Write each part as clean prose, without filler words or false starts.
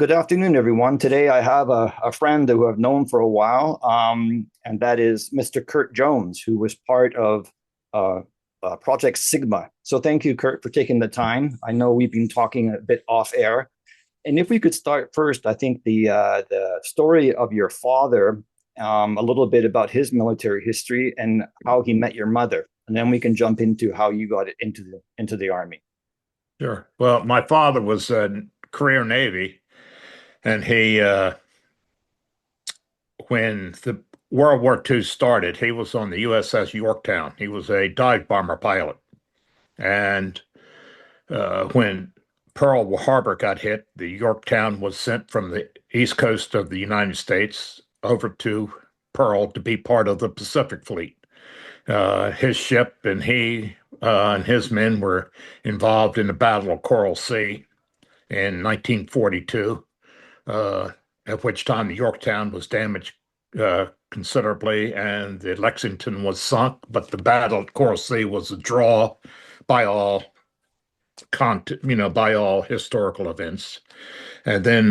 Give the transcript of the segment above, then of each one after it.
Good afternoon, everyone. Today I have a friend who I've known for a while, and that is Mr. Curt Jones, who was part of uh, Project Sigma. So thank you, Curt, for taking the time. I know we've been talking a bit off air, and if we could start first, I think the story of your father, a little bit about his military history and how he met your mother, and then we can jump into how you got it into the army. Sure. Well, my father was career Navy, and when the World War II started, he was on the USS Yorktown. He was a dive bomber pilot. And when Pearl Harbor got hit, the Yorktown was sent from the east coast of the United States over to Pearl to be part of the Pacific Fleet. His ship and his men were involved in the Battle of Coral Sea in 1942, uh, at which time the Yorktown was damaged considerably and the Lexington was sunk. But the Battle of Coral Sea was a draw by all by all historical events. And then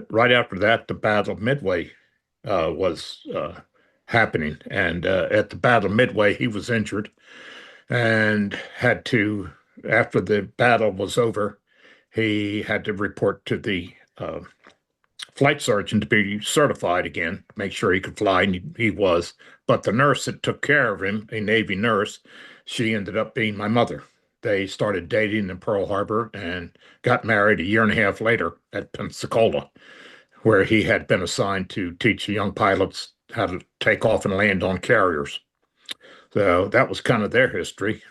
right after that, the Battle of Midway was happening. And at the Battle of Midway, he was injured and had to, after the battle was over, he had to report to the flight surgeon to be certified again, make sure he could fly, and he was. But the nurse that took care of him, a Navy nurse, she ended up being my mother. They started dating in Pearl Harbor and got married a year and a half later at Pensacola, where he had been assigned to teach young pilots how to take off and land on carriers. So that was kind of their history,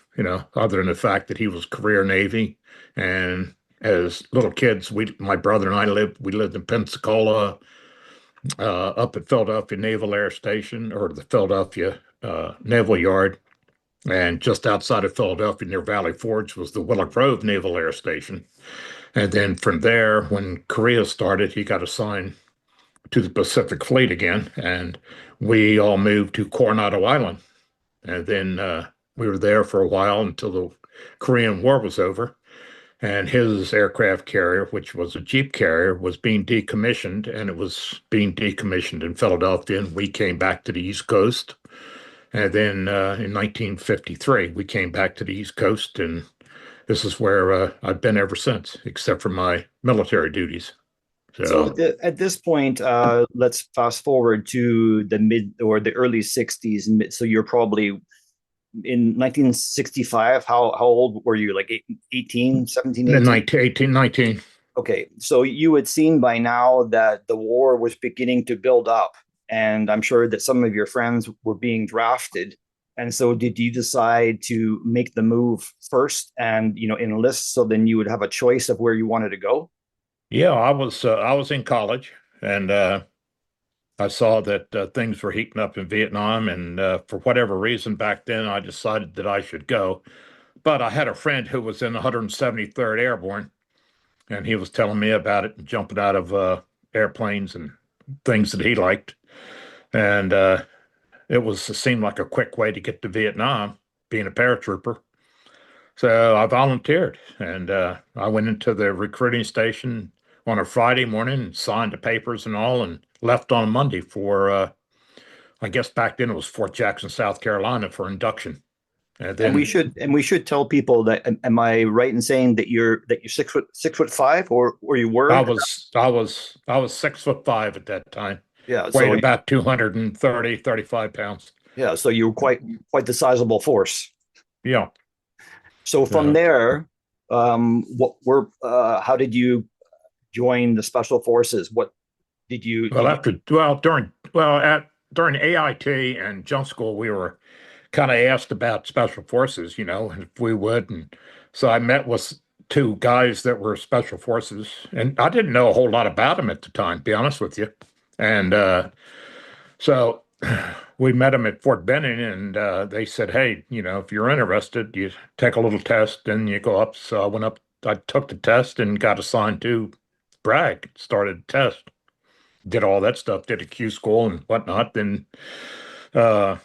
other than the fact that he was career Navy. And as little kids, my brother and I we lived in Pensacola, up at Philadelphia Naval Air Station, or the Philadelphia Naval Yard. And just outside of Philadelphia near Valley Forge was the Willow Grove Naval Air Station. And then from there, when Korea started, he got assigned to the Pacific Fleet again, and we all moved to Coronado Island. And then we were there for a while until the Korean War was over. And his aircraft carrier, which was a Jeep carrier, was being decommissioned, and it was being decommissioned in Philadelphia. And we came back to the East Coast. And then in 1953, we came back to the East Coast, and this is where I've been ever since, except for my military duties. So So, at this point, let's fast forward to the mid or the early 60s. So you're probably in 1965. How old were you? Like 18, 17, in 18? 19, Okay. So you had seen by now that the war was beginning to build up. And I'm sure that some of your friends were being drafted. And so did you decide to make the move first and, enlist so then you would have a choice of where you wanted to go? yeah, I was in college, and I saw that things were heating up in Vietnam, and for whatever reason back then, I decided that I should go. But I had a friend who was in the 173rd Airborne, and he was telling me about it and jumping out of airplanes and things that he liked. And it seemed like a quick way to get to Vietnam, being a paratrooper. So I volunteered, and I went into the recruiting station on a Friday morning and signed the papers and all, and left on Monday for I guess back then it was Fort Jackson, South Carolina, for induction. And And we then should tell people that am I right in saying that you're 6 foot 5 or you were? I was 6'5" at that time, Yeah, weighed so about 230, 35 pounds. yeah, so you were quite the sizable force. Yeah. So from So, there, how did you join the special forces? What did you well, did you after well during well at during AIT and jump school, we were kind of asked about special forces, and if we would. And so I met with two guys that were special forces, and I didn't know a whole lot about them at the time, to be honest with you. And so we met them at Fort Benning, and they said, "Hey, if you're interested, you take a little test, and you go up." So I went up, I took the test, and got assigned to Bragg. Started the test, did all that stuff, did a Q school and whatnot. Then uh,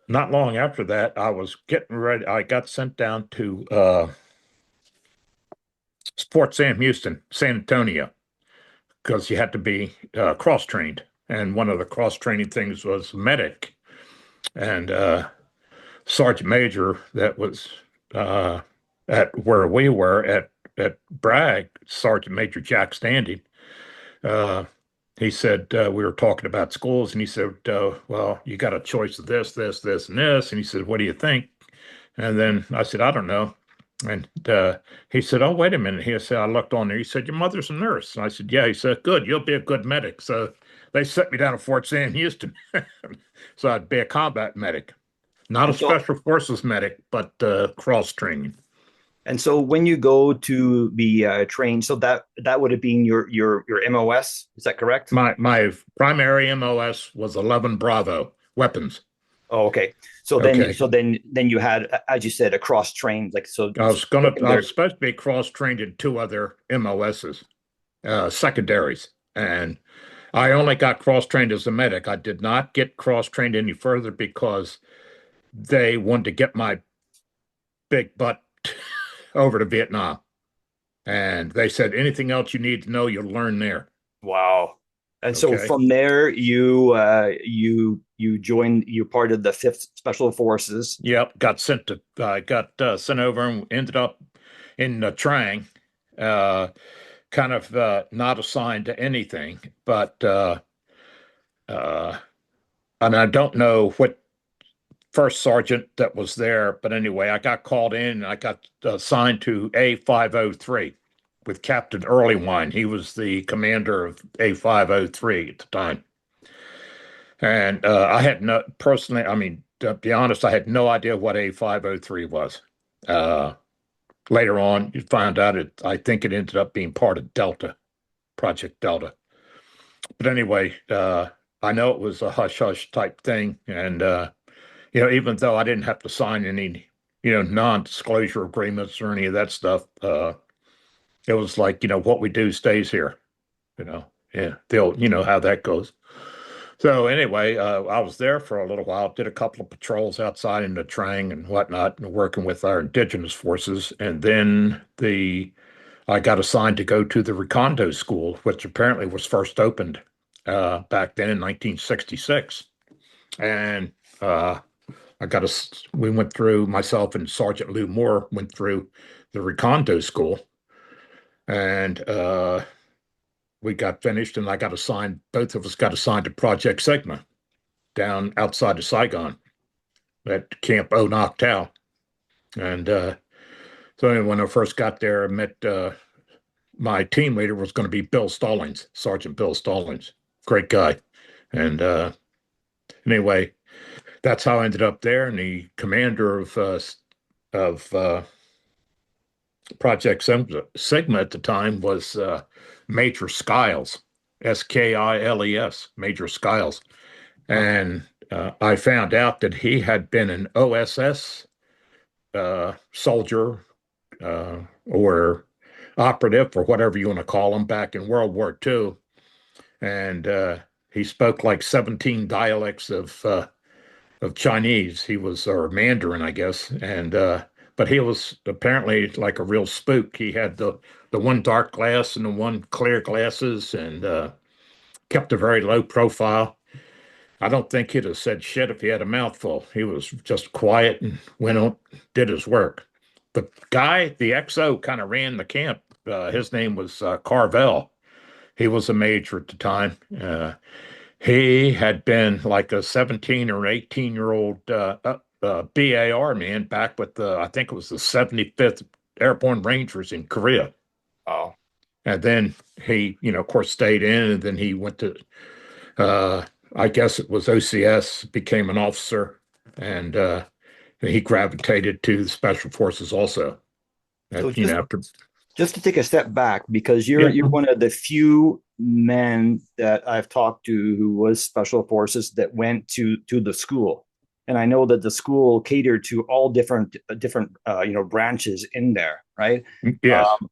not long after that, I was getting ready. I got sent down to Fort Sam Houston, San Antonio, because you had to be cross-trained. And one of the cross-training things was medic. And Sergeant Major that was at where we were at Bragg, Sergeant Major Jack Standing, uh, he said we were talking about schools, and he said, "Well, you got a choice of this, this, this, and this." And he said, "What do you think?" And then I said, "I don't know." And he said, "Oh, wait a minute." He said, "I looked on there." He said, "Your mother's a nurse." And I said, "Yeah." He said, "Good, you'll be a good medic." So they set me down at Fort Sam Houston, so I'd be a combat medic. Not a And so, special forces medic, but cross training. and so when you go to be trained, so that would have been your MOS, is that correct? My primary MOS was 11 Bravo weapons. Oh, okay. Okay. Then you had, as you said, a cross trained, like so. I was supposed to be cross trained in two other MOSs, secondaries, and I only got cross trained as a medic. I did not get cross trained any further because they wanted to get my big butt over to Vietnam. And they said, anything else you need to know, you'll learn there. Wow. And so Okay. from there, you joined. You're part of the Fifth Special Forces. Yep. Got sent over and ended up in Trang, uh, kind of not assigned to anything, but uh, and I don't know what first sergeant that was there, but anyway, I got called in and I got assigned to A503 with Captain Earlywine. He was the commander of A503 at the time. And I had no, personally, I mean, to be honest, I had no idea what A503 was. Uh, Later on, you find out I think it ended up being part of Delta, Project Delta. But anyway, I know it was a hush hush type thing. And, even though I didn't have to sign any, non-disclosure agreements or any of that stuff, it was like, what we do stays here, yeah, you know how that goes. So anyway, I was there for a little while, did a couple of patrols outside in the Trang and whatnot, and working with our indigenous forces. And then I got assigned to go to the Recondo School, which apparently was first opened back then in 1966. And we went through, myself and Sergeant Lou Moore went through the Recondo School, and we got finished, and both of us got assigned to Project Sigma down outside of Saigon at Camp Onak Tau. And so anyway, when I first got there, I met my team leader was going to be Bill Stallings, Sergeant Bill Stallings, great guy. And anyway, that's how I ended up there. And the commander of Project Sigma at the time was Major Skiles, Skiles, Major Skiles. And I found out that he had been an OSS soldier or operative or whatever you want to call him back in World War II. And he spoke like 17 dialects of Chinese. He was, or Mandarin, I guess. And but he was apparently like a real spook. He had the one dark glass and the one clear glasses, and kept a very low profile. I don't think he'd have said shit if he had a mouthful. He was just quiet and went on, did his work. The guy, the XO, kind of ran the camp. His name was Carvel. He was a major at the time. He had been like a 17 or 18-year-old BAR man back with I think it was the 75th Airborne Rangers in Korea. Oh, And then he, of course, stayed in, and then he went to, I guess it was OCS, became an officer, and he gravitated to the Special Forces also. so After. just to take a step back, because you're Yeah. you're one of the few men that I've talked to who was Special Forces that went to the school, and I know that the school catered to all different branches in there, right? Yes. Um,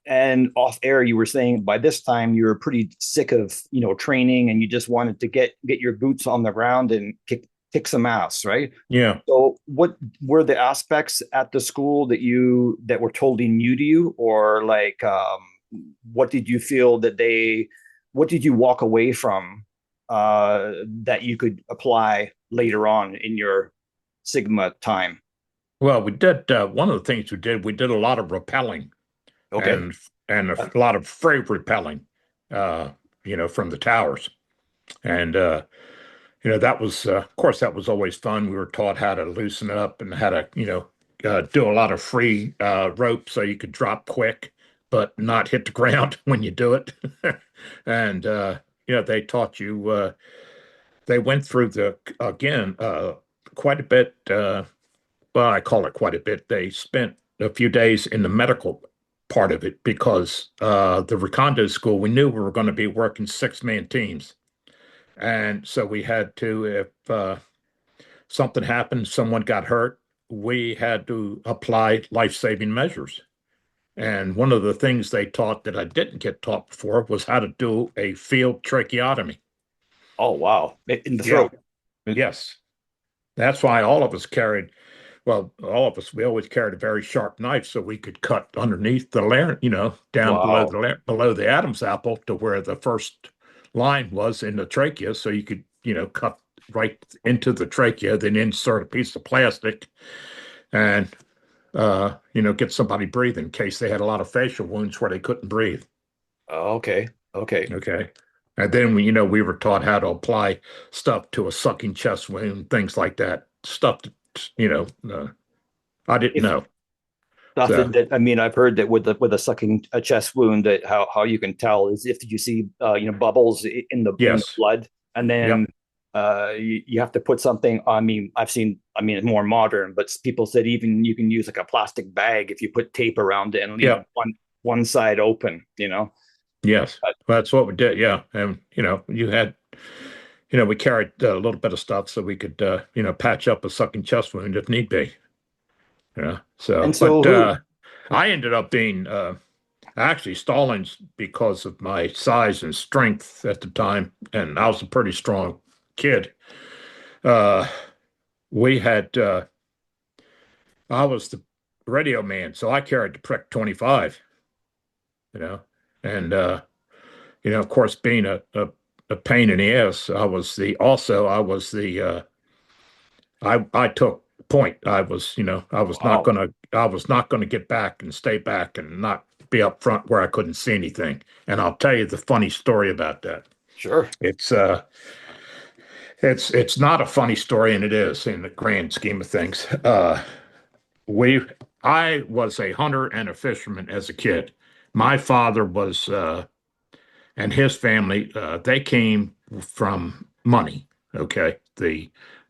and off air, you were saying by this time you were pretty sick of training, and you just wanted to get your boots on the ground and kick some ass, right? Yeah. So what were the aspects at the school that were totally new to you, or like what did you feel that what did you walk away from that you could apply later on in your Sigma time? Well, we did one of the things we did a lot of rappelling Okay. and a lot of freight repelling, uh, from the towers. And that was, of course, that was always fun. We were taught how to loosen up and how to, do a lot of free rope so you could drop quick, but not hit the ground when you do it. And they taught you. They went through quite a bit. Well, I call it quite a bit. They spent a few days in the medical part of it because the Recondo school, we knew we were going to be working 6-man teams. And so we had to, if something happened, someone got hurt, we had to apply life-saving measures. And one of the things they taught that I didn't get taught before was how to do a field tracheotomy. Oh wow, in the Yeah, throat. yes. That's why all of us, we always carried a very sharp knife so we could cut underneath the larynx, down below Wow. below the Adam's apple to where the first line was in the trachea, so you could, cut right into the trachea, then insert a piece of plastic and get somebody breathing in case they had a lot of facial wounds where they couldn't breathe. Okay. Okay. Okay. And then we were taught how to apply stuff to a sucking chest wound, things like that. Stuff that, I didn't If know. nothing So that I mean, I've heard that with a sucking a chest wound, that how you can tell is if you see bubbles in the yes. blood, and then Yep. you have to put something. I mean, I've seen. I mean, more modern, but people said even you can use like a plastic bag if you put tape around it and leave Yep. one side open. Yes. But, That's what we did. Yeah. And we carried a little bit of stuff so we could patch up a sucking chest wound if need be. Yeah. and So, so but who? I ended up being actually Stalin's because of my size and strength at the time, and I was a pretty strong kid. Uh, we had I was the radio man, so I carried the Prick 25, you know, and of course, being a pain in the ass, I was the I took point. Wow. I was not gonna get back and stay back and not be up front where I couldn't see anything. And I'll tell you the funny story about that. Sure. It's it's not a funny story, and it is in the grand scheme of things. We I was a hunter and a fisherman as a kid. My father was and his family, they came from money. Okay.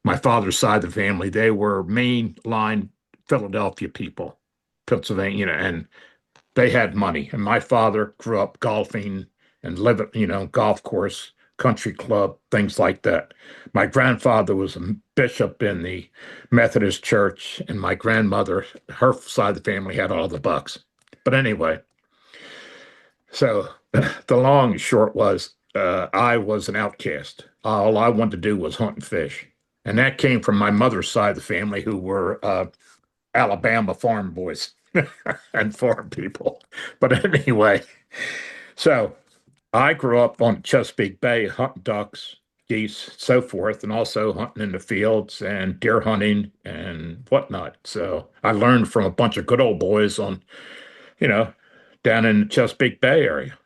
My father's side of the family, they were mainline Philadelphia people, Pennsylvania, and they had money. And my father grew up golfing and living, golf course, country club, things like that. My grandfather was a bishop in the Methodist church, and my grandmother, her side of the family, had all the bucks. But anyway, so the long and short was I was an outcast. All I wanted to do was hunt and fish. And that came from my mother's side of the family, who were Alabama farm boys and farm people. But anyway, so I grew up on Chesapeake Bay hunting ducks, geese, so forth, and also hunting in the fields and deer hunting and whatnot. So I learned from a bunch of good old boys you know, down in the Chesapeake Bay area.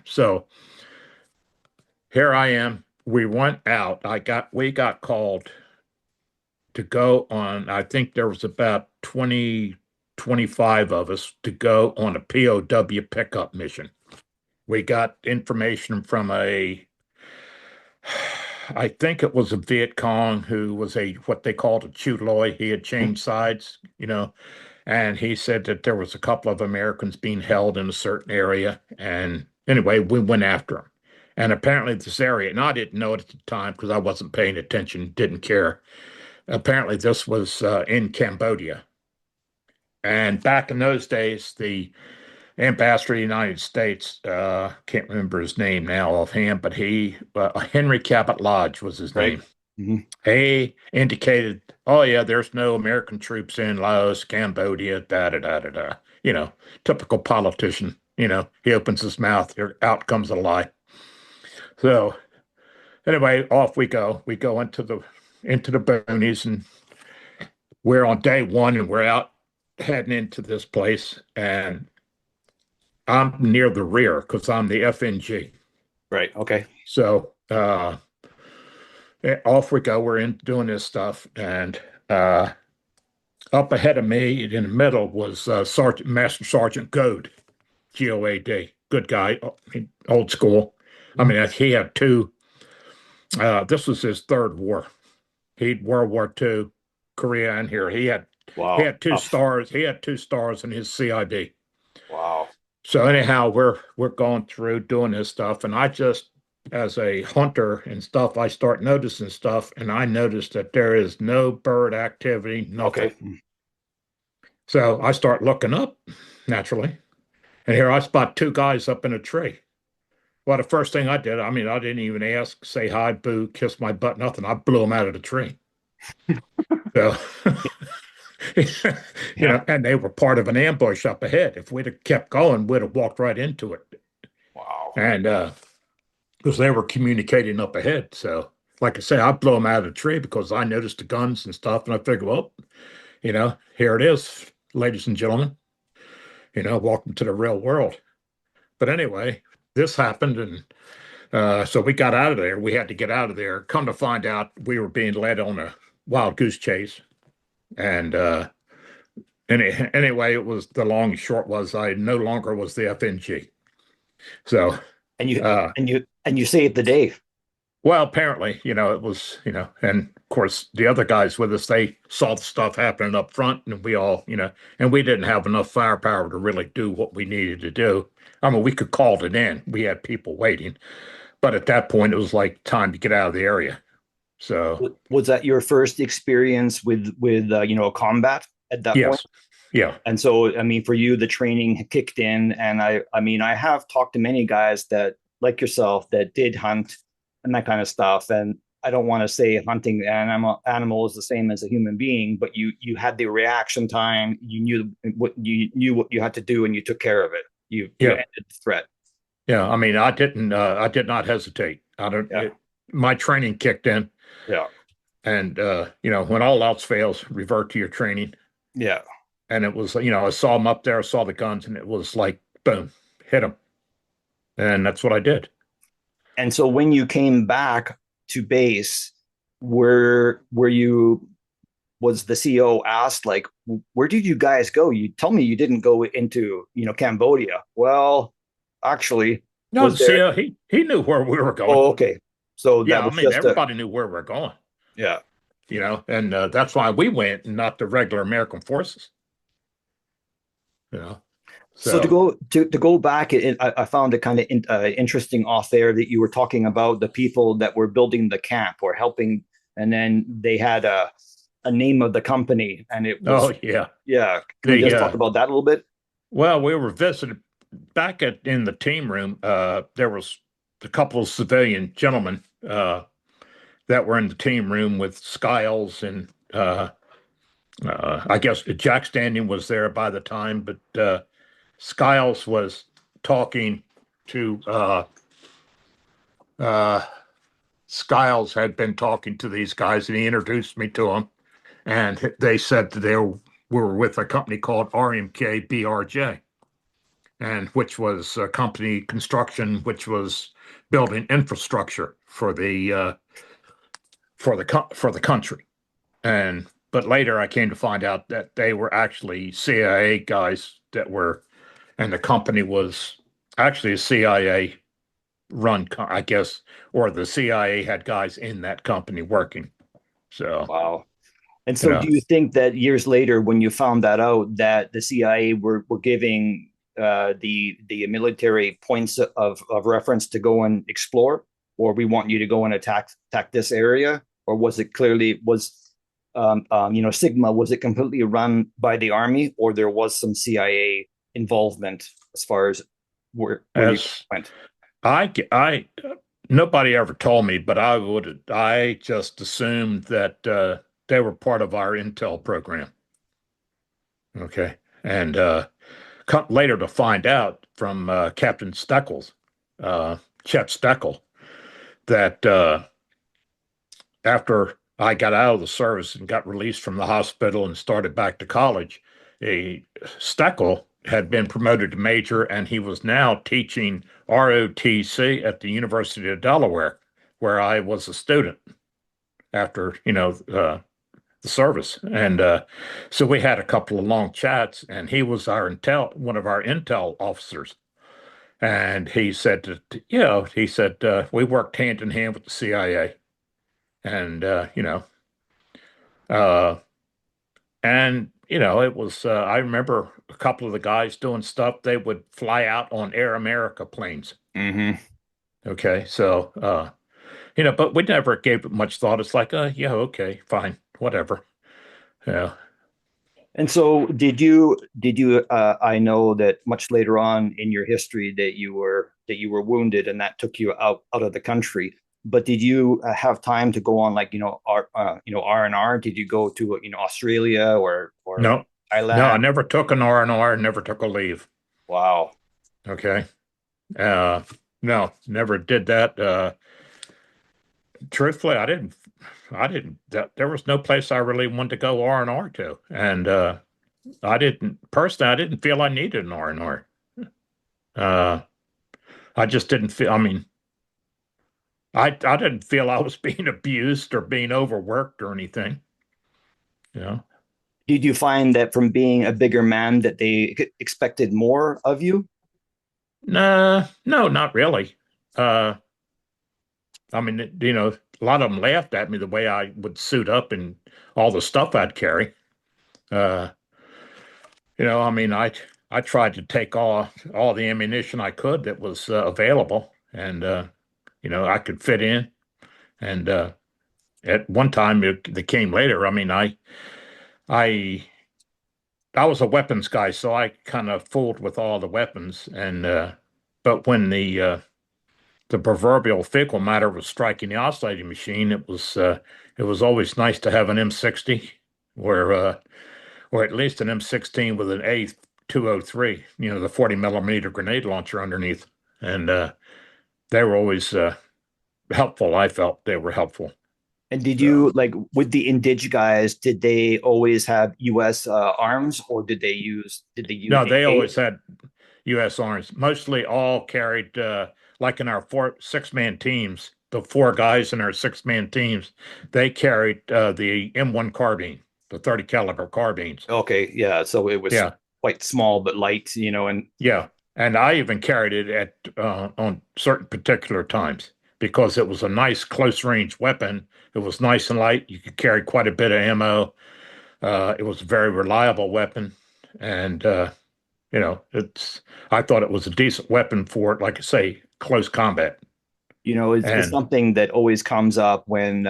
So here I am. We went out. We got called to go on, I think there was about 20, 25 of us to go on a POW pickup mission. We got information from I think it was a Viet Cong who was what they called a Chudloy. He had changed sides, and he said that there was a couple of Americans being held in a certain area. And anyway, we went after them. And apparently this area, and I didn't know it at the time because I wasn't paying attention, didn't care. Apparently this was in Cambodia. And back in those days, the ambassador of the United States, can't remember his name now offhand, but Henry Cabot Lodge was his Right. name. Mhm. He indicated, "Oh yeah, there's no American troops in Laos, Cambodia, da da da da da." You know, typical politician. You know, he opens his mouth, out comes a lie. So anyway, off we go. We go into the boonies, and we're on day one, and we're out heading into this place, and I'm near the rear because I'm the FNG. Right. Okay. So off we go. We're in doing this stuff, and uh, up ahead of me in the middle was Master Sergeant Goad, Goad, good guy, old school. I Mhm. mean, he had two. This was his third war. He'd World War II, Korea, and here he Wow. had two Tough. stars. He had two stars in his CID. Wow. So anyhow, we're going through doing this stuff, and I just, as a hunter and stuff, I start noticing stuff, and I noticed that there is no bird activity, nothing. Okay. So I start looking up, naturally, and here I spot two guys up in a tree. Well, the first thing I did, I mean, I didn't even ask, say hi, boo, kiss my butt, nothing. I blew them out of the tree. So, Yeah. and they were part of an ambush up ahead. If we'd have kept going, we'd have walked right into it. Wow. And because they were communicating up ahead. So, like I say, I blew them out of the tree because I noticed the guns and stuff, and I figured, well, here it is, ladies and gentlemen. Welcome to the real world. But anyway, this happened, and so we got out of there. We had to get out of there. Come to find out, we were being led on a wild goose chase, and anyway, it was the long and short was I no longer was the FNG. So, And you uh, and you saved the day. well, apparently, it was, and of course, the other guys with us, they saw the stuff happening up front, and we all, and we didn't have enough firepower to really do what we needed to do. I mean, we could call it in. We had people waiting, but at that point, it was like time to get out of the area. So, Was that your first experience with combat at that point? yes, yeah, And so, I mean, for you, the training kicked in, and I mean, I have talked to many guys that, like yourself, that did hunt and that kind of stuff. And I don't want to say hunting animal is the same as a human being, but you had the reaction time, you knew what you had to do, and you took care of it. You yeah, ended the threat. yeah. I mean, I did not hesitate. I don't. Yeah, My training kicked in, yeah, and when all else fails, revert to your training. yeah. And it was, I saw them up there, I saw the guns, and it was like, boom, hit them. And that's what I did. And so when you came back to base, were you was the CEO asked, like, where did you guys go? You tell me you didn't go into, Cambodia. Well, actually, No, was see, there? he knew where we were going. Oh, okay. So that Yeah, I was mean, just a, everybody knew where we were going, yeah. and that's why we went and not the regular American forces, you know. So to So, go to go back, I found it kind of interesting off there that you were talking about the people that were building the camp or helping, and then they had a name of the company, and it oh was, yeah, yeah. Can we the just talk about that a little bit? well, we were visited back in the team room. There was a couple of civilian gentlemen that were in the team room with Skiles and I guess Jack Standing was there by the time, but Skiles was talking to uh, Skiles had been talking to these guys, and he introduced me to them, and they said that they were with a company called RMK BRJ, and which was a company construction, which was building infrastructure for the country. And but later I came to find out that they were actually CIA guys and the company was actually a CIA run, I guess, or the CIA had guys in that company working. So, Wow. And you so, do know, you think that years later, when you found that out, that the CIA were giving the military points of reference to go and explore, or we want you to go and attack this area, or was it clearly was Sigma, was it completely run by the army, or there was some CIA involvement as far as where you as went? I nobody ever told me, but I just assumed that they were part of our intel program. Okay. And come later to find out from Captain Steckles, Chet Steckel, that after I got out of the service and got released from the hospital and started back to college, a Steckel had been promoted to major, and he was now teaching ROTC at the University of Delaware, where I was a student after, the service. And so we had a couple of long chats, and he was one of our intel officers. And he said, we worked hand in hand with the CIA. And, uh, it was, I remember a couple of the guys doing stuff. They would fly out on Air America planes. Mm-hmm. Okay. So, but we never gave it much thought. It's like, yeah, okay, fine, whatever. Yeah. And so I know that much later on in your history that you were wounded and that took you out of the country. But did you have time to go on R&R? Did you go to Australia or No, no, I Thailand? never took an R&R, never took a leave. Wow. Okay. No, never did that. Truthfully, there was no place I really wanted to go R&R to. And I didn't feel I needed an R&R. I just didn't feel, I mean, I didn't feel I was being abused or being overworked or anything. You know? Did you find that from being a bigger man that they expected more of you? Nah, no, not really. Uh, I mean, a lot of them laughed at me the way I would suit up and all the stuff I'd carry. Uh, I mean, I tried to take all the ammunition I could that was available, and I could fit in. And at one time, it came later. I mean, I I was a weapons guy, so I kind of fooled with all the weapons. And but when the proverbial fecal matter was striking the oscillating machine, it was always nice to have an M60, or at least an M16 with an A203, the 40 millimeter grenade launcher underneath. And they were always helpful. I felt they were helpful. And did So you like with the Indig guys? Did they always have U.S. Arms, or did they use no, they AK? always had U.S. arms. Mostly all carried, like in our 6-man teams, the 4 guys in our 6-man teams, they carried the M1 carbine, the 30 caliber carbines. Okay, yeah. So it was Yeah, quite small but light, and yeah. And I even carried it at on certain particular times because it was a nice close range weapon. It was nice and light. You could carry quite a bit of ammo. It was a very reliable weapon, and I thought it was a decent weapon for, like I say, close combat. it's And something that always comes up when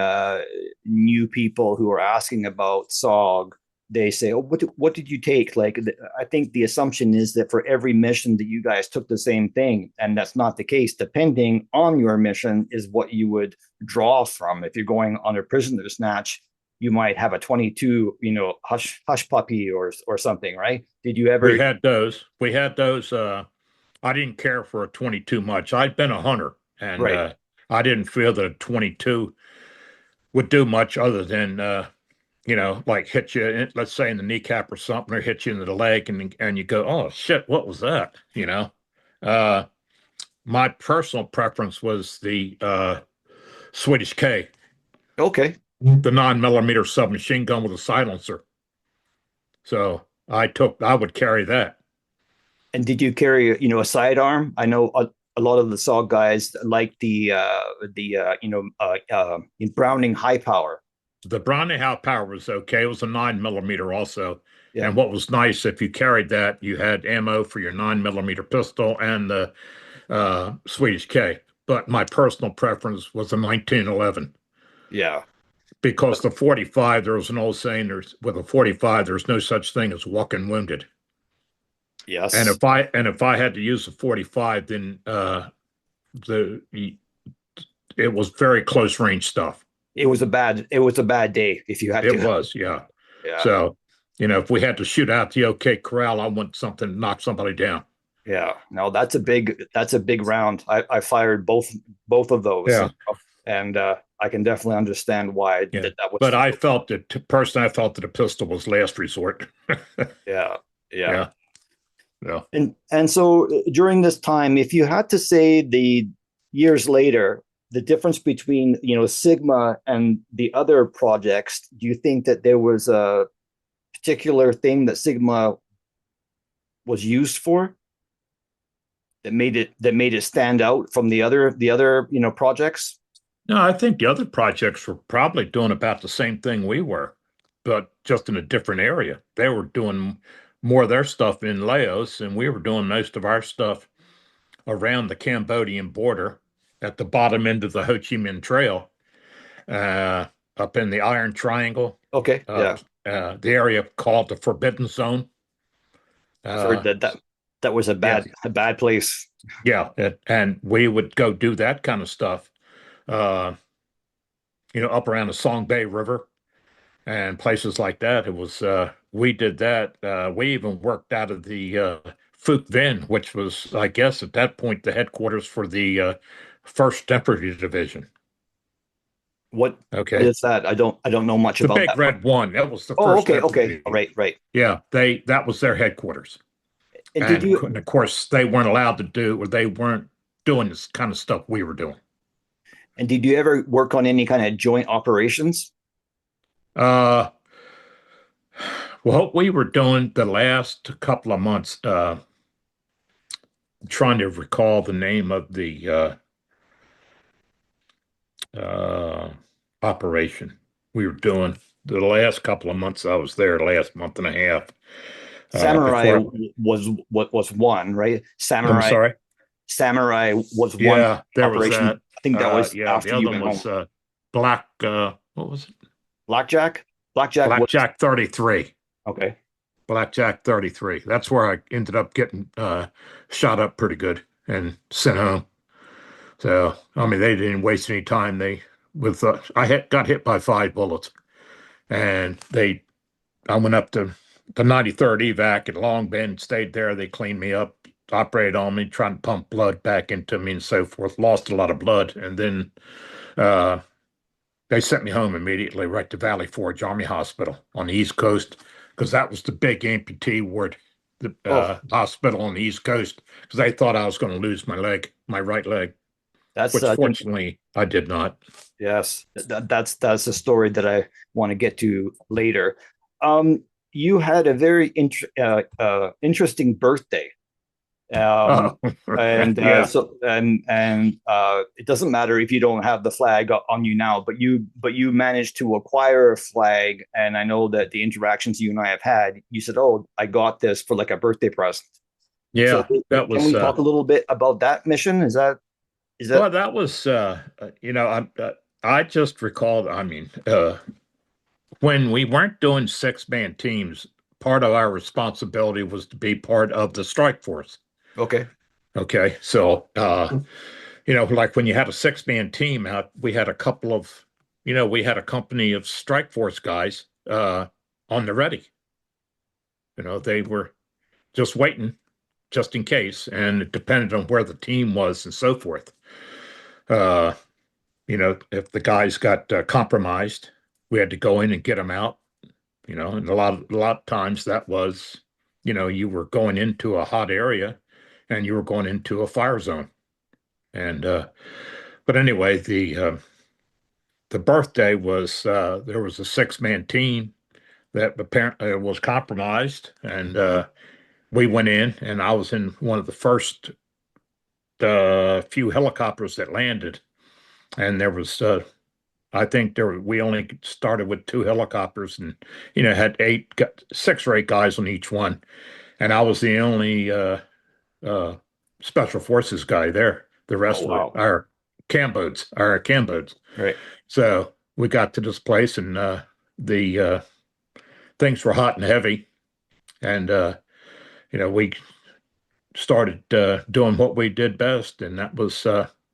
new people who are asking about SOG, they say, "Oh, what did you take?" Like, I think the assumption is that for every mission that you guys took the same thing, and that's not the case. Depending on your mission, is what you would draw from. If you're going on a prisoner snatch, you might have a 22, hush puppy or something, right? Did you we ever? had those. We had those. I didn't care for a 22 much. I'd been a hunter, and Right. I didn't feel that a 22 would do much other than like hit you, let's say in the kneecap or something, or hit you in the leg, and you go, oh shit, what was that? Uh, my personal preference was the Swedish K, Okay. the 9 millimeter submachine gun with a silencer. So I would carry that. And did you carry, a sidearm? I know a lot of the SOG guys like the Browning high power. The Browning power was okay. It was a 9 millimeter also. Yeah. And what was nice, if you carried that, you had ammo for your 9 millimeter pistol and the Swedish K. But my personal preference was a 1911 Yeah. because the 45, there was an old saying, with a 45, there's no such thing as walking wounded. And Yes. if I had to use a 45, then the it was very close range stuff. It was a bad day if you had It to. was, yeah. Yeah, So, if we had to shoot out the OK Corral, I want something to knock somebody down. yeah. No, that's a big round. I fired both of those, Yeah, and I can definitely understand why yeah. that was But the I felt that personally, I felt that a pistol was last resort. yeah, yeah. Yeah, yeah. And so during this time, if you had to say the years later, the difference between Sigma and the other projects, do you think that there was a particular thing that Sigma was used for that made it stand out from the other projects? No, I think the other projects were probably doing about the same thing we were, but just in a different area. They were doing more of their stuff in Laos, and we were doing most of our stuff around the Cambodian border at the bottom end of the Ho Chi Minh Trail, uh, up in the Iron Triangle, Okay, uh, yeah, the area called the Forbidden Zone. I've heard Uh, that was a yeah, bad place. yeah, and we would go do that kind of stuff, uh, up around the Song Bay River and places like that. It was we did that. We even worked out of the Phuc Vinh, which was, I guess, at that point the headquarters for the First Infantry Division. What Okay, is that? I don't know much the about Big that. Red One. That was the Oh, First okay, Infantry. right, right. Yeah, that was their headquarters, And did and, you and of course they weren't allowed to do, or they weren't doing this kind of stuff we were doing. and did you ever work on any kind of joint operations? Uh, what we were doing the last couple of months, trying to recall the name of the uh, operation we were doing the last couple of months I was there, last month and a half. Samurai Before, was what was one, right? I'm Samurai sorry. Samurai was one Yeah, there was operation. that. I think that was Yeah, the after other you one went home. was Black. What was it? Blackjack? Blackjack was Blackjack 33. okay. Blackjack 33. That's where I ended up getting shot up pretty good and sent home. So, I mean, they didn't waste any time. Got hit by 5 bullets, and I went up to the 93rd evac at Long Bend, stayed there. They cleaned me up, operated on me, trying to pump blood back into me and so forth. Lost a lot of blood, and then uh, they sent me home immediately, right to Valley Forge Army Hospital on the East Coast, because that was the big amputee ward, the Oh, hospital on the East Coast, because they thought I was going to lose my right leg, that's which fortunately I did not. yes. That's a story that I want to get to later. You had a very interesting birthday. Um, Oh, and yeah, it doesn't matter if you don't have the flag on you now, but you managed to acquire a flag, and I know that the interactions you and I have had, you said, "Oh, I got this for like a birthday present." So yeah. That can was we talk a little bit about that mission? Is that well, that was I just recalled. I mean, when we weren't doing 6-man teams, part of our responsibility was to be part of the strike force. okay? Okay, so like when you had a 6-man team out, we had a company of strike force guys on the ready. They were just waiting just in case, and it depended on where the team was and so forth. Uh, if the guys got compromised, we had to go in and get them out. And a lot of times that was, you were going into a hot area, and you were going into a fire zone. And but anyway, the birthday was there was a 6-man team that apparently was compromised, and we went in, and I was in one of the first few helicopters that landed, and there was I think we only started with 2 helicopters, and had 6 or 8 guys on each one, and I was the only uh, special forces guy there. The Oh rest were wow, our Cambods. right. So we got to this place, and the things were hot and heavy, and we started doing what we did best, and that was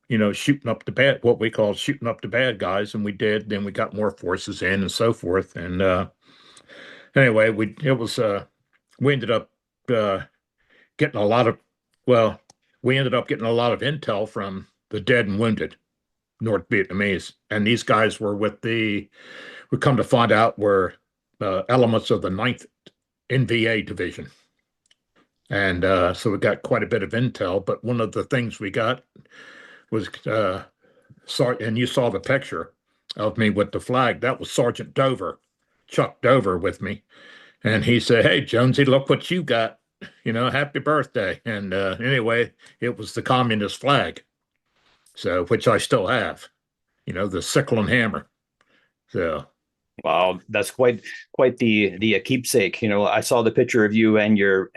shooting up the bad, what we call shooting up the bad guys, and we did. Then we got more forces in and so forth. And anyway, we ended up uh, getting a lot of, well, we ended up getting a lot of intel from the dead and wounded North Vietnamese, and these guys were we come to find out were elements of the Ninth NVA division. And so we got quite a bit of intel, but one of the things we got was and you saw the picture of me with the flag. That was Sergeant Dover, Chuck Dover, with me, and he said, "Hey, Jonesy, look what you got! Happy birthday!" And anyway, it was the communist flag, so which I still have. The sickle and hammer. So Wow, that's quite the keepsake. I saw the picture of you and your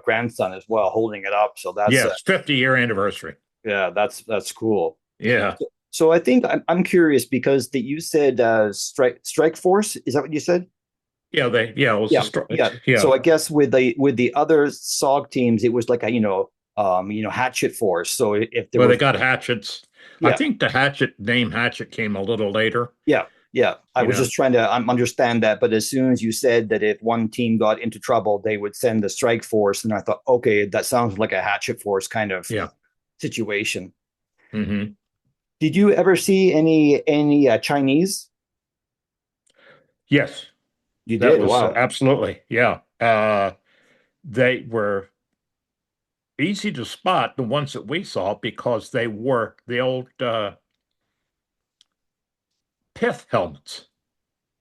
grandson as well holding it up. So that's yes, 50-year anniversary. yeah, that's cool. Yeah. So I think I'm curious because you said strike force. Is that what you said? Yeah, it was Yeah, yeah. So I guess with the other SOG teams, it was like a hatchet force. So if there well, was they got hatchets. I yeah think the name hatchet came a little later. yeah, I You was know, just trying to understand that. But as soon as you said that if one team got into trouble, they would send the strike force, and I thought, okay, that sounds like a hatchet force kind of yeah. situation. Hmm. Did you ever see any Chinese? Yes, You that did. was Wow. absolutely, yeah. They were easy to spot, the ones that we saw, because they wore the old pith helmets,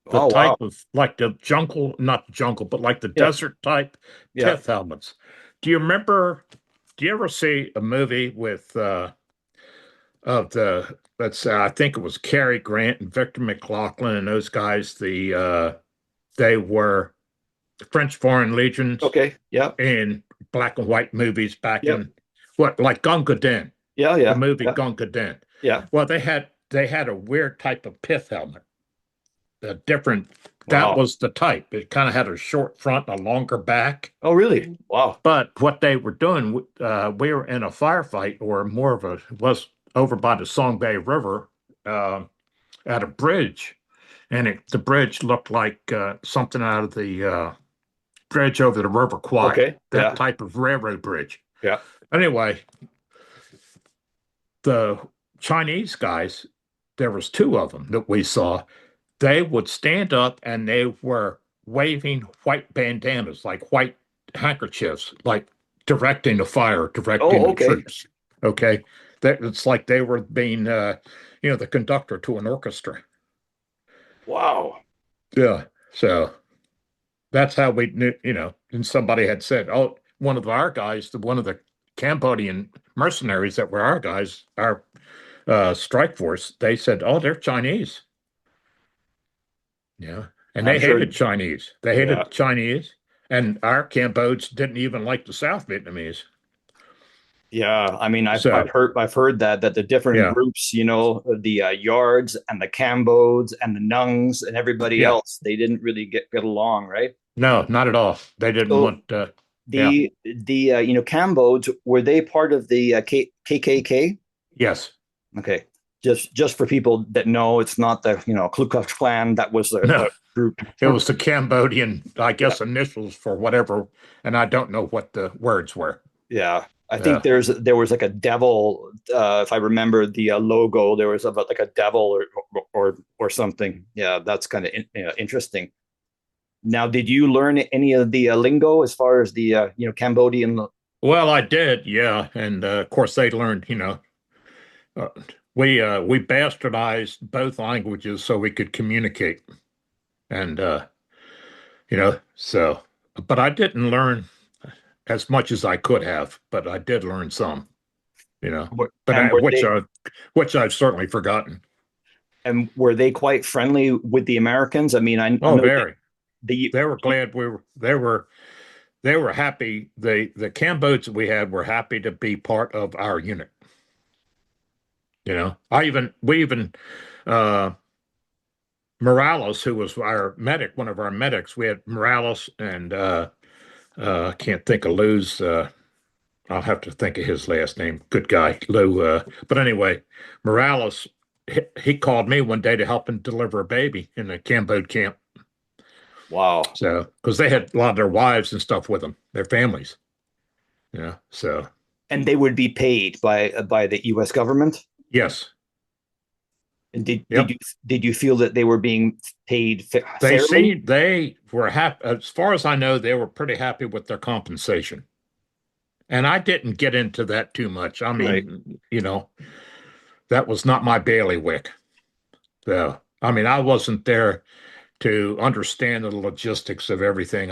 the Oh wow. type of like the jungle, not the jungle, but like the Yeah. desert type Yeah. pith helmets. Do you remember? Do you ever see a movie with of the let's say I think it was Cary Grant and Victor McLaughlin and those guys? They were French Foreign Legions Okay. Yeah. in black and white movies back Yeah. in what like Gunga Din, Yeah. the Yeah. movie Yeah. Gunga Din. Yeah. Well, they had a weird type of pith helmet, a different. That Wow. was the type. It kind of had a short front and a longer back. Oh really? Wow. But what they were doing, we were in a firefight, or more of a was over by the Song Bay River uh, at a bridge, and the bridge looked like something out of the bridge over the River Kwai, Okay. that Yeah. type of railroad bridge. Yeah. Anyway, the Chinese guys, there was two of them that we saw. They would stand up and they were waving white bandanas, like white handkerchiefs, like directing the fire, directing Oh the okay. troops. Okay. It's like they were being, the conductor to an orchestra. Wow. Yeah. So that's how we knew, and somebody had said, oh, one of our guys, one of the Cambodian mercenaries that were our guys, our strike force, they said, oh, they're Chinese. Yeah. And I'm they sure. hated Chinese. They Yeah. hated the Chinese. And our Cambodians didn't even like the South Vietnamese. Yeah, I mean, I've So, heard that the different yeah, groups, the Yards and the Cambods and the Nungs and everybody yeah. else, they didn't really get along, right? No, not at all. They didn't So want, yeah, the Cambods, were they part of the KKK? yes. Okay, just for people that know, it's not the Ku Klux Klan. That was No, the group. it was the Cambodian, I Yeah, guess, initials for whatever. And I don't know what the words were. yeah. I think Yeah. there was like a devil. If I remember the logo, there was about like a devil or something. Yeah, that's kind of interesting. Now, did you learn any of the lingo as far as the Cambodian? Well, I did, yeah. And of course, they learned, uh, we bastardized both languages so we could communicate. And so, but I didn't learn as much as I could have, but I did learn some, but And were which I've certainly forgotten. they quite friendly with the Americans? I mean, I Oh, know very. the They were glad they were happy. The Cambodians we had were happy to be part of our unit. We even uh Morales, who was our medic, one of our medics, we had Morales and I can't think of Lou's I'll have to think of his last name. Good guy, Lou. But anyway, Morales, he called me one day to help him deliver a baby in a Cambodia camp. Wow. So, because they had a lot of their wives and stuff with them, their families. So And they would be paid by the U.S. government. yes, And yep. did you feel that they were being paid fairly? They were happy. As far as I know, they were pretty happy with their compensation. And I didn't get into that too much. I Right. mean, that was not my bailiwick. So, I mean, I wasn't there to understand the logistics of everything.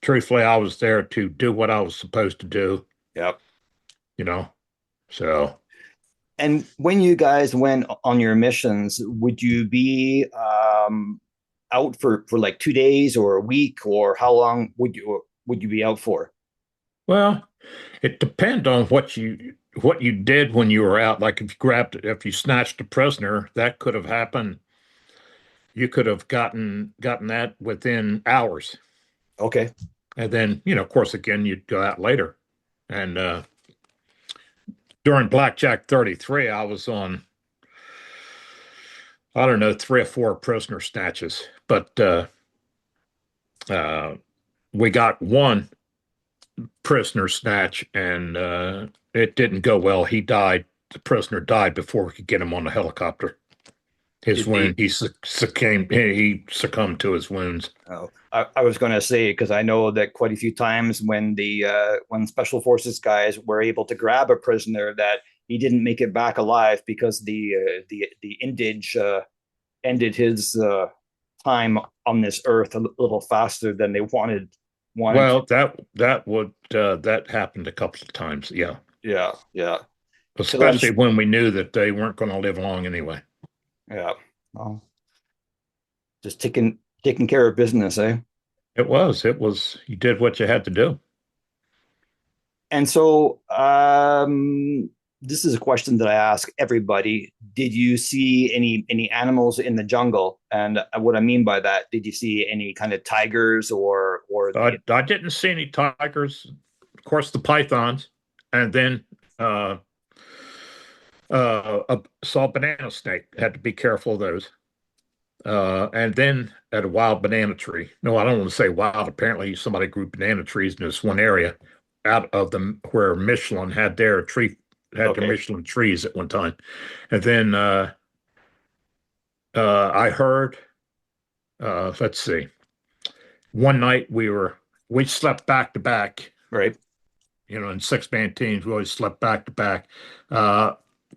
Truthfully, I was there to do what I was supposed to do, Yep. you know. So, And when you guys went on your missions, would you be out for like 2 days or a week, or how long would you be out for? well, it depends on what you did when you were out. Like if you snatched a prisoner, that could have happened. You could have gotten that within hours. Okay. And then, of course, again, you'd go out later. And during Blackjack 33, I was on, I don't know, 3 or 4 prisoner snatches. But uh, we got one prisoner snatch, and it didn't go well. He died. The prisoner died before we could get him on the helicopter. His Did they? wound, he succumbed to his wounds. Oh, I was going to say, because I know that quite a few times when when special forces guys were able to grab a prisoner, that he didn't make it back alive because the Indige ended his time on this earth a little faster than they wanted to. Well, that happened a couple of times, yeah. Yeah, yeah. Because Especially when we knew that they weren't going to live long anyway. yeah, well, just taking care of business, eh? It was, you did what you had to do. And so, this is a question that I ask everybody. Did you see any animals in the jungle? And what I mean by that, did you see any kind of tigers or the I didn't see any tigers, of course, the pythons, and then saw a banana snake. Had to be careful of those. And then at a wild banana tree. No, I don't want to say wild. Apparently, somebody grew banana trees in this one area out of them where Michelin had their okay, Michelin trees at one time. And then I heard, let's see, one night we slept back to back. right? In 6-man teams, we always slept back to back.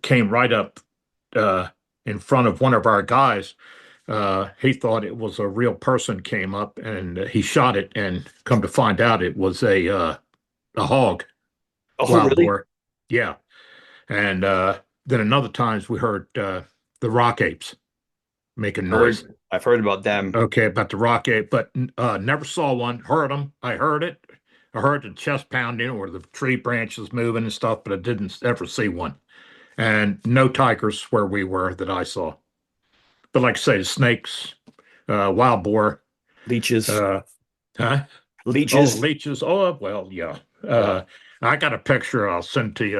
Came right up in front of one of our guys. He thought it was a real person came up and he shot it, and come to find out it was a hog, Oh, wild really? boar. Yeah. And then another times we heard the rock apes making noise. I've heard about them. Okay, about the rock ape, but never saw one. Heard them. I heard it. I heard the chest pounding or the tree branches moving and stuff, but I didn't ever see one. And no tigers where we were that I saw. But like I say, the snakes, wild boar, Leeches, uh, huh? Oh, leeches. leeches. Oh, well, yeah. Yeah, I got a picture I'll send to you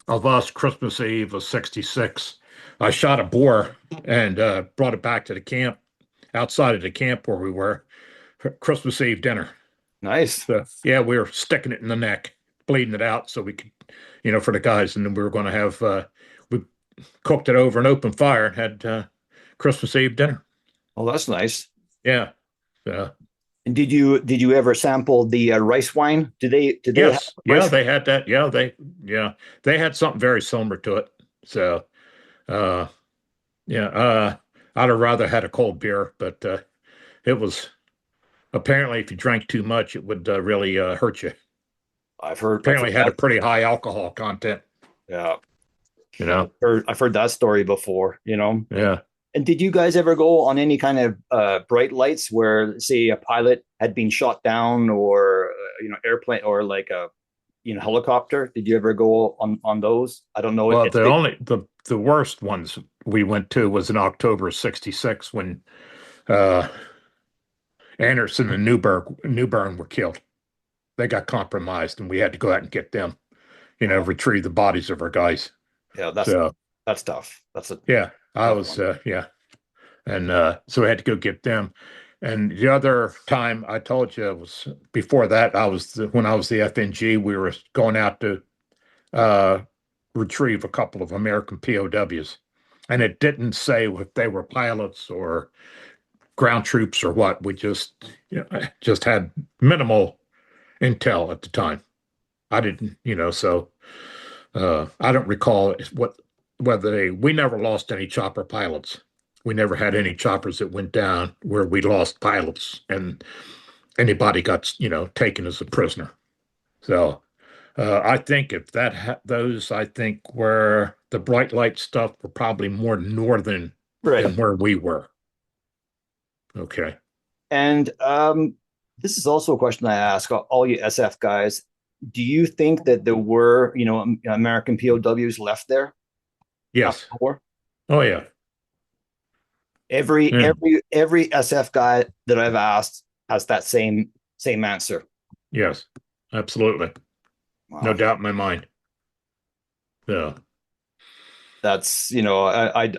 of us Christmas Eve of '66. I shot a boar and brought it back to the camp, outside of the camp where we were, for Christmas Eve dinner. nice. So, yeah, we were sticking it in the neck, bleeding it out so we could, for the guys. And then we were going to have, we cooked it over an open fire and had Christmas Eve dinner. Oh, that's nice. Yeah. Uh, And did you ever sample the rice wine? Did they have yes. Yeah, rice? they had that. They had something very similar to it. So, uh, yeah, I'd have rather had a cold beer, but it was apparently if you drank too much, it would really hurt you. I've heard Apparently had a that. pretty high alcohol content, Yeah, you know. I've heard that story before. Yeah. And did you guys ever go on any kind of bright lights where, say, a pilot had been shot down, or airplane, or like a helicopter? Did you ever go on those? I don't know. Well, It's big. the worst ones we went to was in October '66 when uh Anderson and Newburn were killed. they got compromised, and we had to go out and get them, retrieve the bodies of our guys. Yeah, So that's tough. That's a yeah, I tough was one. yeah, and so we had to go get them. And the other time I told you was before that, when I was the FNG, we were going out to uh, retrieve a couple of American POWs, and it didn't say if they were pilots or ground troops or what. We just had minimal intel at the time. I didn't, so I don't recall we never lost any chopper pilots. We never had any choppers that went down where we lost pilots and anybody got, taken as a prisoner. So I think if those, I think where the bright light stuff were probably more northern Right. than where we were. Okay. And this is also a question I ask all you SF guys. Do you think that there were, American POWs left there after Yes. the war? Oh yeah. Every Yeah. every every SF guy that I've asked has that same answer. Yes. Absolutely. No Wow. doubt in my mind. Yeah. That's,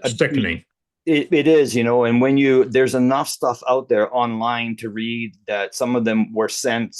Sickening. it is, and when there's enough stuff out there online to read that some of them were sent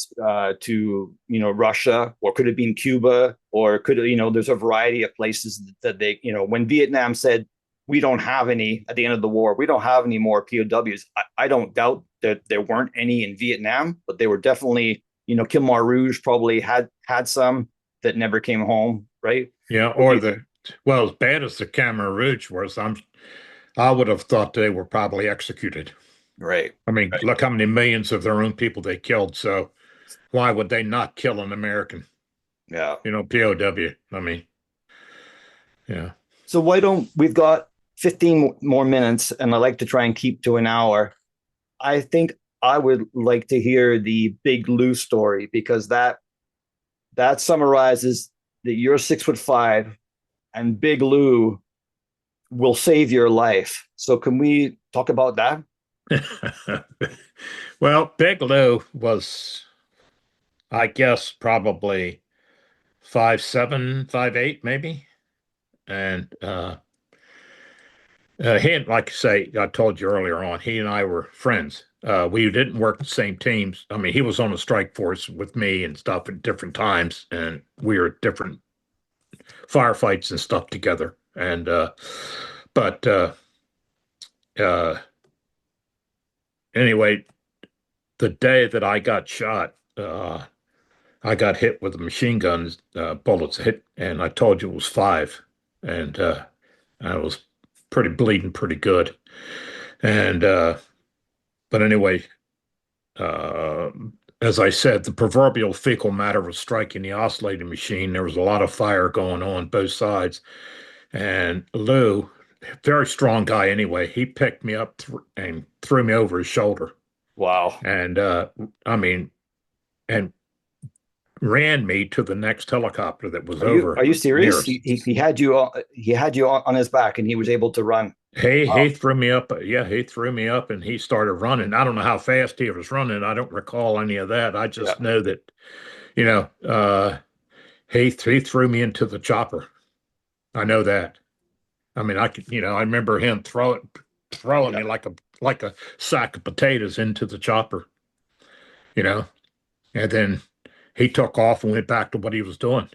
to, Russia, or could have been Cuba, or there's a variety of places that they, when Vietnam said, we don't have any at the end of the war, we don't have any more POWs. I don't doubt that there weren't any in Vietnam, but they were definitely, Khmer Rouge probably had some that never came home, right? Yeah. What do Or you think? well, as bad as the Khmer Rouge was, I would have thought they were probably executed. Right. I mean, Right. look how many millions of their own people they killed. So why would they not kill an American? Yeah. POW. I mean, yeah. So why don't we've got 15 more minutes, and I like to try and keep to an hour. I think I would like to hear the Big Lou story, because that summarizes that you're 6'5" and Big Lou will save your life. So can we talk about that? Well, Big Lou was, I guess, probably 5'7", 5'8", maybe. And he and, like I say, I told you earlier on, he and I were friends. We didn't work the same teams. I mean, he was on the strike force with me and stuff at different times, and we were at different firefights and stuff together. And but uh, anyway, the day that I got shot, I got hit with a machine gun bullets hit, and I told you it was five, and I was bleeding pretty good. And but anyway, uh, as I said, the proverbial fecal matter was striking the oscillating machine. There was a lot of fire going on both sides, and Lou, very strong guy anyway, he picked me up and threw me over his shoulder, Wow. and I mean, and ran me to the next helicopter that was Are over you near serious? us. He had you on his back, and he was able to run. He Wow. threw me up. Yeah, he threw me up and he started running. I don't know how fast he was running. I don't recall any of that. I Yeah. just know that, you know, he threw me into the chopper. I know that. I mean, I could, I remember him throwing Yeah. me like a sack of potatoes into the chopper, you know, and then he took off and went back to what he was doing,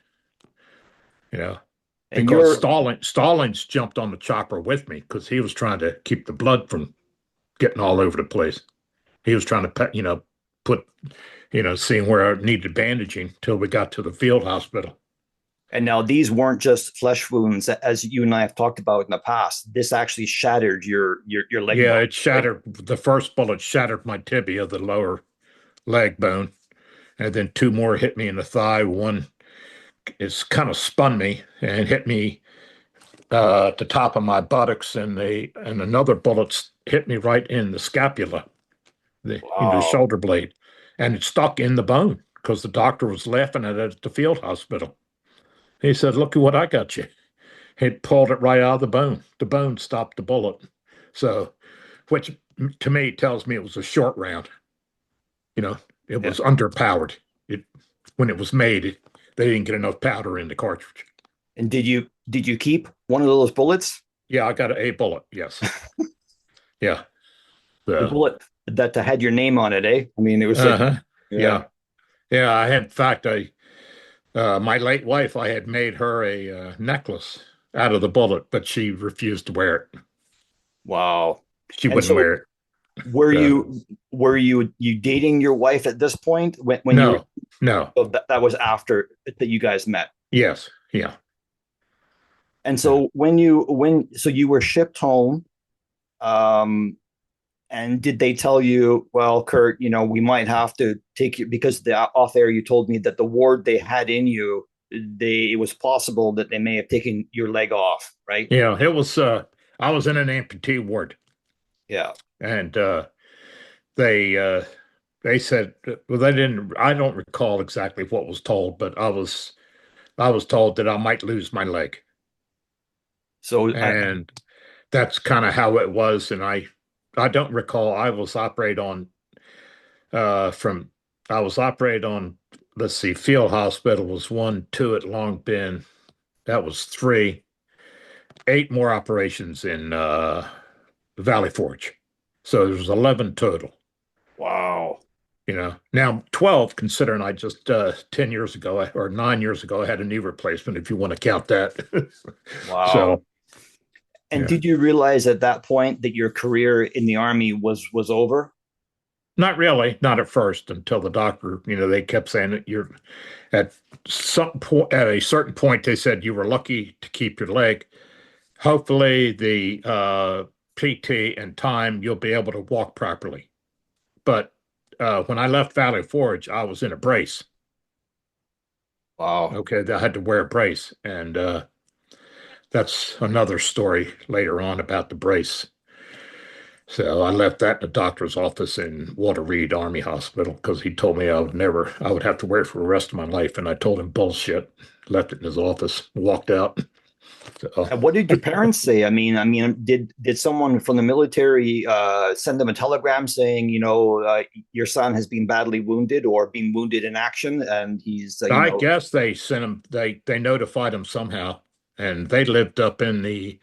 you know. And Because you're Stallings jumped on the chopper with me because he was trying to keep the blood from getting all over the place. He was trying to, put, seeing where I needed bandaging till we got to the field hospital. And now these weren't just flesh wounds, as you and I have talked about in the past. This actually shattered your leg Yeah, bone, it right? shattered. The first bullet shattered my tibia, the lower leg bone, and then two more hit me in the thigh. One is kind of spun me and hit me at the top of my buttocks, and another bullet hit me right in the scapula, the Wow. shoulder blade, and it stuck in the bone because the doctor was laughing at it at the field hospital. He said, "Look at what I got you." He pulled it right out of the bone. The bone stopped the bullet. So, which to me tells me it was a short round. You know, it Yeah. was underpowered. It when it was made, they didn't get enough powder in the cartridge. And did you keep one of those bullets? Yeah, I got a bullet. Yes. Yeah. The The bullet that had your name on it, eh? I mean, it was like, uh-huh. yeah. Yeah. Yeah. I had, in fact, my late wife, I had made her a necklace out of the bullet, but she refused to wear it. Wow. She And wouldn't so wear it. were Uh, you dating your wife at this point when you were, no, no. oh, that was after that you guys met? Yes. Yeah. And Yeah. so so you were shipped home, um, and did they tell you, well, Curt, we might have to take you because off air you told me that the ward they had in you, it was possible that they may have taken your leg off, right? Yeah. It was, I was in an amputee ward, Yeah. and they, uh, they said, well, they didn't, I don't recall exactly what was told, but I was told that I might lose my leg. So And that's kind of how it was. And I don't recall. From I was operated on, let's see, Field Hospital was one, two at Long Bend. That was three, eight more operations in Valley Forge. So there was 11 total. wow. Now 12, considering I just 10 years ago or 9 years ago, I had a knee replacement, if you want to count that. Wow. So, And yeah. did you realize at that point that your career in the army was over? Not really, not at first, until the doctor, they kept saying that you're at at a certain point, they said you were lucky to keep your leg. Hopefully, the PT and time, you'll be able to walk properly. But when I left Valley Forge, I was in a brace. Wow. Okay, I had to wear a brace, and that's another story later on about the brace. So I left that in the doctor's office in Walter Reed Army Hospital because he told me I would have to wear it for the rest of my life. And I told him bullshit, left it in his office, walked out. So, And what did your parents say? I mean, did someone from the military send them a telegram saying, your son has been badly wounded or been wounded in action, and he's, I guess they sent him, they notified him somehow. And they lived up in they,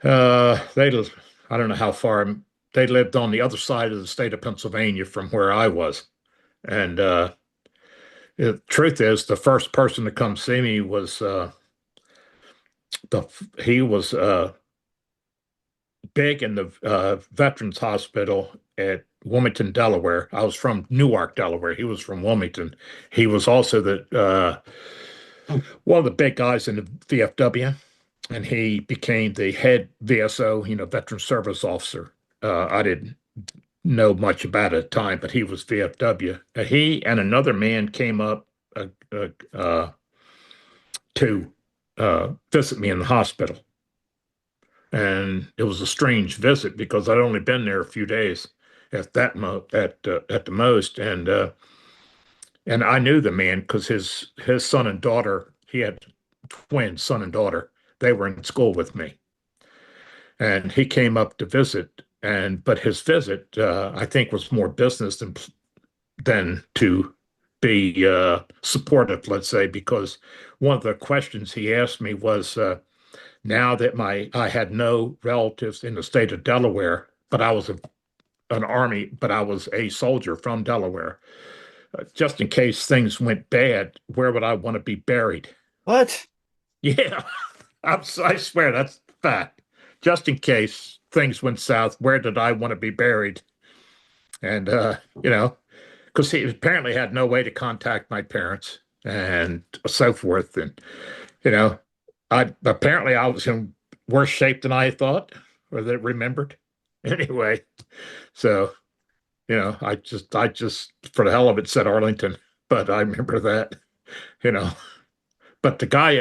I don't know how far, they lived on the other side of the state of Pennsylvania from where I was. And the truth is, the first person to come see me was, he was big in the Veterans Hospital at Wilmington, Delaware. I was from Newark, Delaware. He was from Wilmington. He was also one of the big guys in the VFW, and he became the head VSO, Veteran Service Officer. I didn't know much about it at the time, but he was VFW. He and another man came up to visit me in the hospital. And it was a strange visit because I'd only been there a few days at the most, and I knew the man because his son and daughter, he had twins, son and daughter. They were in school with me, and he came up to visit. But his visit, I think, was more business than to be supportive, let's say, because one of the questions he asked me was. Now that I had no relatives in the state of Delaware, but I was but I was a soldier from Delaware. Just in case things went bad, where would I want to be buried? what? Yeah, I swear that's fact. Just in case things went south, where did I want to be buried? And because he apparently had no way to contact my parents and so forth, and you know, I was in worse shape than I thought or that remembered. Anyway, so I just for the hell of it said Arlington, but I remember that, you know. But the guy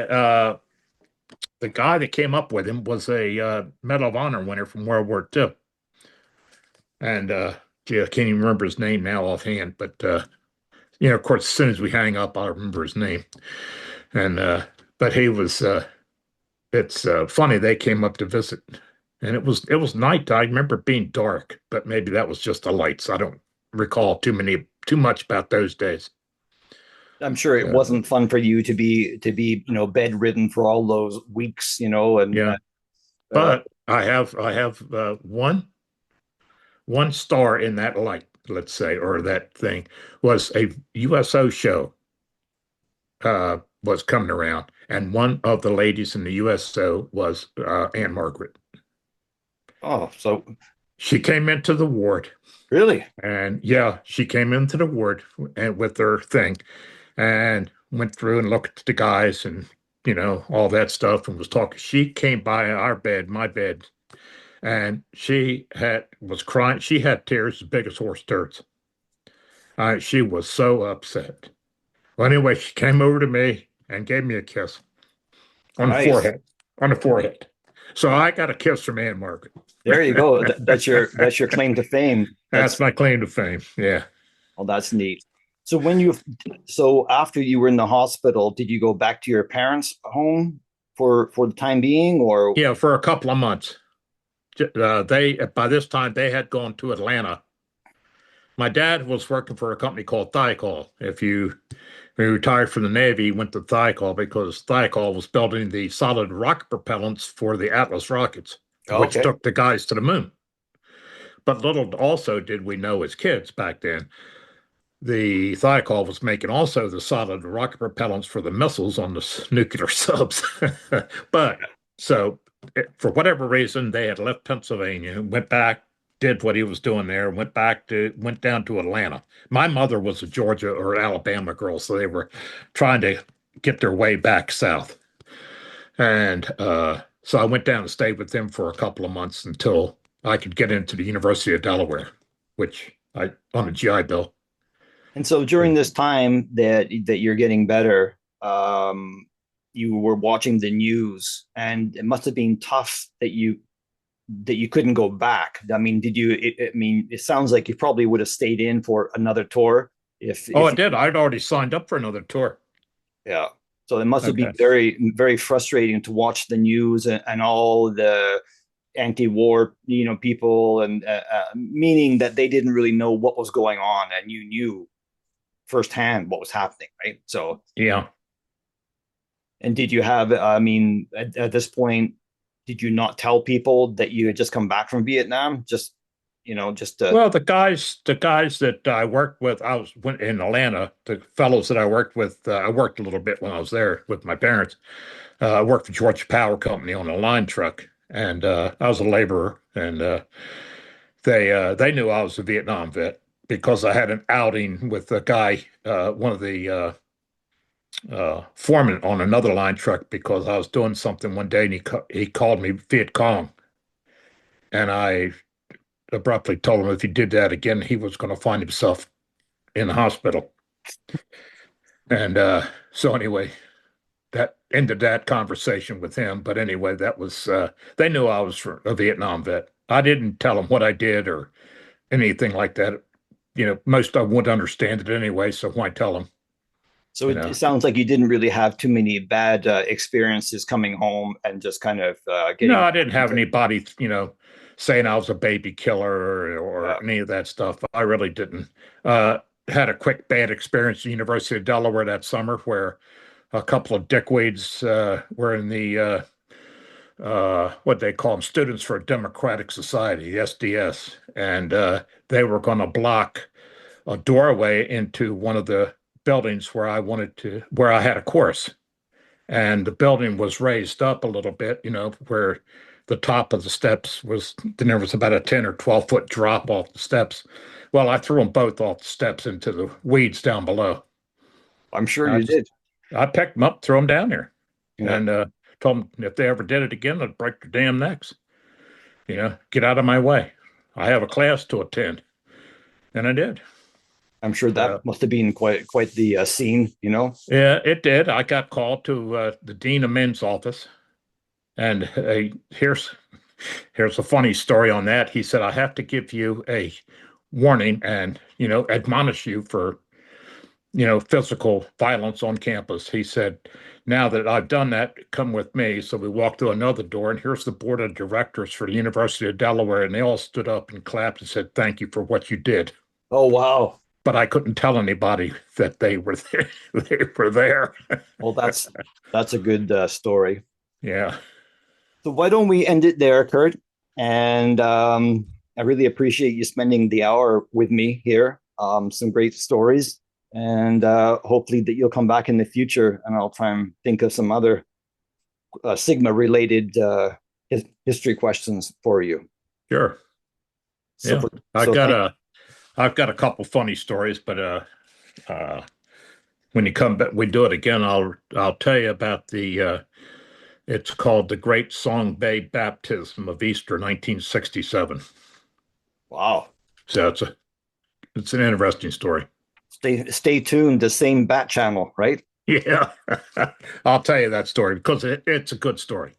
that came up with him was a Medal of Honor winner from World War II, and yeah, I can't even remember his name now offhand. But of course, as soon as we hang up, I'll remember his name. And but he was. It's funny they came up to visit, and it was night. I remember it being dark, but maybe that was just the lights. I don't recall too much about those days. I'm sure it So wasn't fun for you to be bedridden for all those weeks, and yeah, uh, but I have one star in that light, let's say, or that thing was a USO show was coming around, and one of the ladies in the USO was Ann Margret. oh, so She came into the ward, really, and yeah, she came into the ward and with her thing, and went through and looked at the guys and all that stuff, and was talking. She came by our bed, my bed, and she had was crying. She had tears as big as horse turds. She was so upset. Well, anyway, she came over to me and gave me a kiss on the nice. forehead, on the forehead. So I got a kiss from Ann Margaret. There you go. That's your claim to fame. That's my claim to fame. Yeah. Well, that's neat. So so after you were in the hospital, did you go back to your parents' home for the time being, or Yeah, for a couple of months. They by this time they had gone to Atlanta. My dad was working for a company called Thiokol. When he retired from the Navy, he went to Thiokol because Thiokol was building the solid rocket propellants for the Atlas rockets, which okay? took the guys to the moon. But little also did we know as kids back then, the Thiokol was making also the solid rocket propellants for the missiles on the nuclear subs. But so for whatever reason, they had left Pennsylvania, went back, did what he was doing there, went down to Atlanta. My mother was a Georgia or Alabama girl, so they were trying to get their way back south. And so I went down and stayed with them for a couple of months until I could get into the University of Delaware, which I on a GI Bill. And so during this time that you're getting better, you were watching the news, and it must have been tough that you couldn't go back. I mean, did you? I mean, it sounds like you probably would have stayed in for another tour Oh, if I did. I'd already signed up for another tour. yeah. So it must have been Okay. very, very frustrating to watch the news and all the anti-war, people, and meaning that they didn't really know what was going on, and you knew firsthand what was happening, right? So, Yeah. and did you have? I mean, at this point, did you not tell people that you had just come back from Vietnam? Just Well, the guys that I worked with, went in Atlanta. The fellows that I worked with, I worked a little bit when I was there with my parents. I worked for Georgia Power Company on a line truck, and I was a laborer. And they knew I was a Vietnam vet because I had an outing with a guy, one of the foreman on another line truck, because I was doing something one day, and he called me Viet Cong, and I abruptly told him if he did that again, he was going to find himself in the hospital. And so anyway, that ended that conversation with him. But anyway, that was they knew I was a Vietnam vet. I didn't tell them what I did or anything like that. Most of them wouldn't understand it anyway. So why tell them? so You it know. sounds like you didn't really have too many bad experiences coming home and just kind of No, getting I didn't have into anybody, saying I was a baby killer or uh, any of that stuff. I really didn't. Had a quick bad experience at the University of Delaware that summer where a couple of dickweeds were in the what they call them, Students for a Democratic Society, the SDS, and they were going to block a doorway into one of the buildings where I had a course, and the building was raised up a little bit, where the top of the steps was. Then there was about a 10 or 12 foot drop off the steps. Well, I threw them both off the steps into the weeds down below. I'm sure I you just did. I picked them up, threw them down there, Yeah, and told them if they ever did it again, I'd break their damn necks. Get out of my way. I have a class to attend, and I did. I'm sure that Uh, must have been quite the scene. yeah, it did. I got called to the dean of men's office, and here's a funny story on that. He said I have to give you a warning and admonish you for physical violence on campus. He said, now that I've done that, come with me. So we walked through another door, and here's the board of directors for the University of Delaware. And they all stood up and clapped and said, thank you for what you did. Oh wow. but I couldn't tell anybody that they were there. They were there. Well, that's a good story. Yeah, So why don't we end it there, Kurt? And I really appreciate you spending the hour with me here. Some great stories, and hopefully that you'll come back in the future, and I'll try and think of some other Sigma related history questions for you. sure. So, Yeah, for, I so got thank, a, I've got a couple funny stories, but when you come back, we do it again. I'll tell you about the. It's called the Great Song Bay Baptism of Easter, 1967. wow. So it's an interesting story. Stay tuned. The same bat channel, right? Yeah, I'll tell you that story because it's a good story.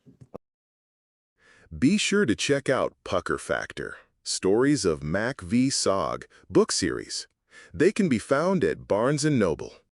Be sure to check out Pucker Factor, Stories of Mac v. SOG book series. They can be found at Barnes & Noble.